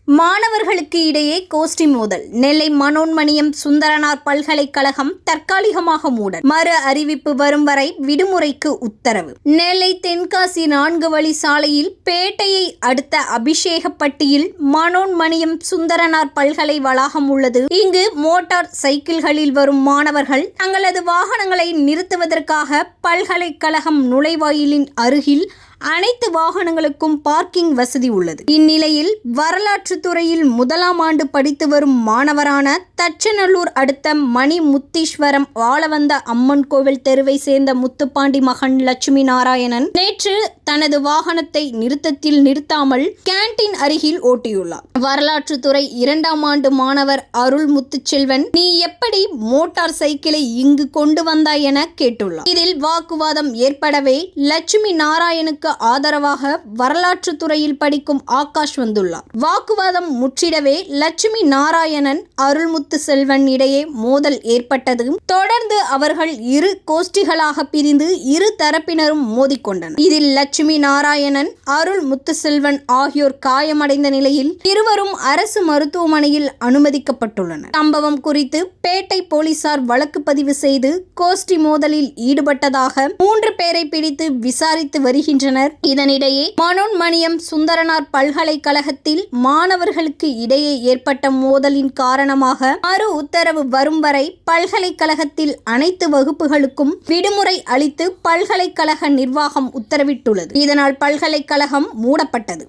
மாணவர்களுக்கு இடையே கோஷ்டி மோதல். நெல்லை மனோன்மணியம் சுந்தரனார் பல்கலைக்கழகம் தற்காலிகமாக மூடல். மறு அறிவிப்பு வரும் வரை விடுமுறைக்கு உத்தரவு. நெல்லை தென்காசி 4 வழி சாலையில் பேட்டையை அடுத்த அபிஷேகப்பட்டியில் மனோன்மணியம் சுந்தரனார் பல்கலை வளாகம் உள்ளது. இங்கு மோட்டார் சைக்கிள்களில் வரும் மாணவர்கள் தங்களது வாகனங்களை நிறுத்துவதற்காக பல்கலைக்கழகம் நுழைவாயிலின் அருகில் அனைத்து வாகனங்களுக்கும் பார்க்கிங் வசதி உள்ளது. இந்நிலையில் வரலாற்று துறையில் 1ஆம் ஆண்டு படித்து வரும் மாணவரான தச்சநல்லூர் அடுத்த மணிமுத்தீஸ்வரம் வாழவந்த அம்மன் கோவில் தெருவை சேர்ந்த முத்துப்பாண்டி மகன் லட்சுமி நாராயணன் நேற்று தனது வாகனத்தை நிறுத்தத்தில் நிறுத்தாமல் கேண்டீன் அருகில் ஓட்டியுள்ளார். வரலாற்று துறை 2ஆம் ஆண்டு மாணவர் அருள் முத்துச்செல்வன், நீ எப்படி மோட்டார் சைக்கிளை இங்கு கொண்டு வந்தாய் என கேட்டுள்ளார். இதில் வாக்குவாதம் ஏற்படவே லட்சுமி நாராயணுக்கு ஆதரவாக வரலாற்று துறையில் படிக்கும் ஆகாஷ் வந்துள்ளார். வாக்குவாதம் முற்றிடவே லட்சுமி நாராயணன் அருள்முத்து செல்வன் இடையே மோதல் ஏற்பட்டது. தொடர்ந்து அவர்கள் இரு கோஷ்டிகளாக பிரிந்து இரு தரப்பினரும் மோதிக்கொண்டனர். இதில் லட்சுமி நாராயணன் அருள் முத்துசெல்வன் ஆகியோர் காயமடைந்த நிலையில் இருவரும் அரசு மருத்துவமனையில் அனுமதிக்கப்பட்டுள்ளனர். சம்பவம் குறித்து பேட்டை போலீசார் வழக்கு பதிவு செய்து கோஷ்டி மோதலில் ஈடுபட்டதாக 3 பேரை பிடித்து விசாரித்து வருகின்றனர். இதனிடையே மனோன்மணியம் சுந்தரனார் பல்கலைக்கழகத்தில் மாணவர்களுக்கு இடையே ஏற்பட்ட மோதலின் காரணமாக மறு உத்தரவு வரும் வரை பல்கலைக்கழகத்தில் அனைத்து வகுப்புகளுக்கும் விடுமுறை அளித்து பல்கலைக்கழக நிர்வாகம் உத்தரவிட்டுள்ளது. இதனால் பல்கலைக்கழகம் மூடப்பட்டது.